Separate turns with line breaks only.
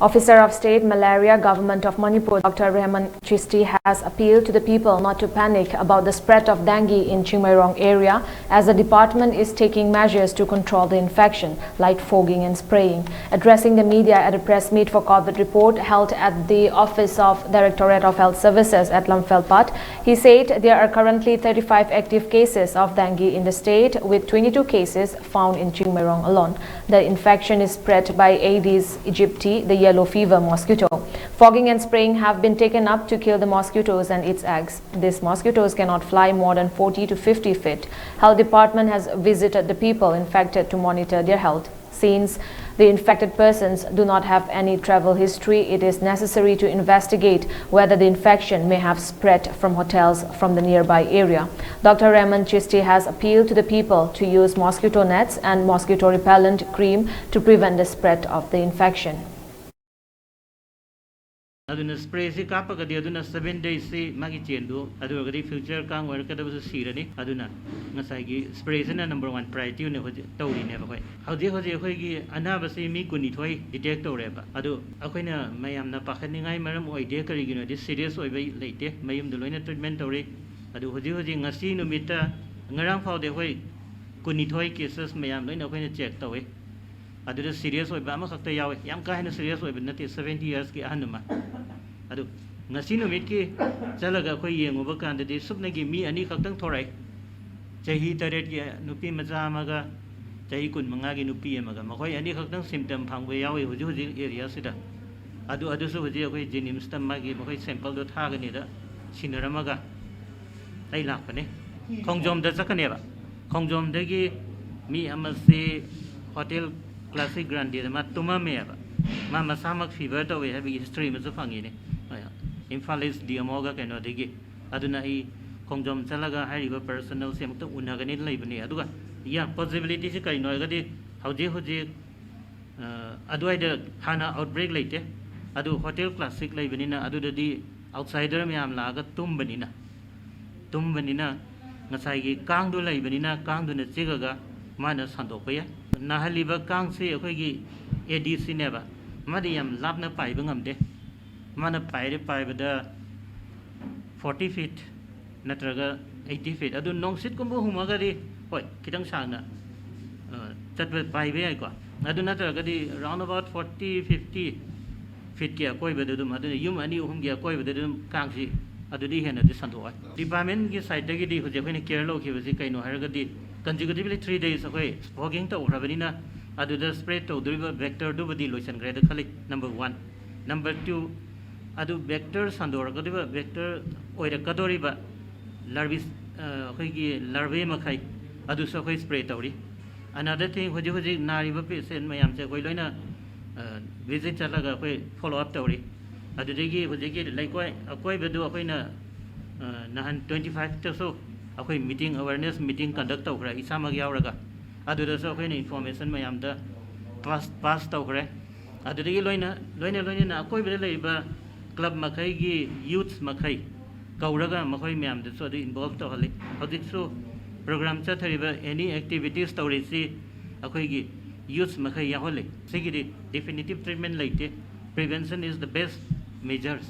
Officer of State Malaria Government of Manipur, Dr. Rahman Chisti, has appealed to the people not to panic about the spread of dengue in Chimairong area, as the department is taking measures to control the infection, like fogging and spraying. Addressing the media at a press meet for COVID report held at the Office of Directorate of Health Services at Lamfelpat, he said there are currently 35 active cases of dengue in the state, with 22 cases found in Chimairong alone. The infection is spread by Aedes aegypti, the yellow fever mosquito. Fogging and spraying have been taken up to kill the mosquitoes and its eggs. These mosquitoes cannot fly more than 40 to 50 feet. Health Department has visited the people infected to monitor their health. Since the infected persons do not have any travel history, it is necessary to investigate whether the infection may have spread from hotels from the nearby area. Dr. Rahman Chisti has appealed to the people to use mosquito nets and mosquito repellent cream to prevent the spread of the infection.
Aduna spray si kapag aduna 7 days si magi chendu adu gadi future kang wer kada bu sirani aduna ngasai gi spray na number 1 priority ne hoje tawri ne ba khoi hoje khoi gi anaba si mi kuni thoi detect tawre ba adu akoina mayam na pakhaningai maram oi de kari gi no di serious oi bai leite mayum du loina treatment tawri adu hoje ngasi numita ngarang phau de khoi kuni thoi cases mayam loina akoina check tawi adu serious oi ba ma khakta yawi yam ka hena serious oi ba nati 70 years ki ahanuma adu ngasi numit ki chalaga khoi yenguba kan de supnagi mi ani khaktang thorai chahi taret ki nupi macha amaga chahi kun manga gi nupi amaga makhoi ani khaktang symptom phangwe yawi hoji area sida adu su hoji khoi jenims tam magi makhoi sample do tha gani da sinaramaga ai lakane khongjom da chakane ba khongjom de gi mi amase hotel classic grande ma tuma me ba ma masamak fever to we have history ma su phangi ne Infalis diamoga kano digi aduna I kongjom chalaga hariba personal semta unagani laibani aduga ya possibility si kai no gadi hoje adwai de hana outbreak laite adu hotel classic laibani na adu di outsider myam laga tumbani na ngasai gi kang du laibani na kang du na chigaga mana sandok ya na haliba kang se akhoi gi adc ne ba madi yam labna pai bangamde mana pai bada 40 feet natraga 80 feet adu nong sit kumbu humaga di hoi kitang sangna chatba pai be ai ko adu natraga di round about 40 50 feet ki koi bada dum adu yum ani hum gi koi bada dum kangsi adu di hena di sandoi department gi side gi di hoje khoi care lo ki basi kaino haraga di consecutively 3 days khoi fogging to urabani na adu the spread to deriva vector do badi lotion grade khali number 1 number 2 adu vector sandor kadiba vector oira kadoriba larvis khoi larvae makhai adu so khoi spray tawri another thing hoji nariba patient mayam che khoi loina visit chalaga khoi follow up tawri adu degi hoji laikoi akoi bedu akoina nahan 25 to so akoi meeting awareness meeting conduct tawra isama yauraga adu da so khoi information mayam da pass tawre adu degi loina na akoi be leiba club makai gi youths makai kauraga makhoi myam de so de involve to hali hodik so program cha thariba any activities tawri si akhoi gi youths makai ya hole sigi definitive treatment laite prevention is the best measures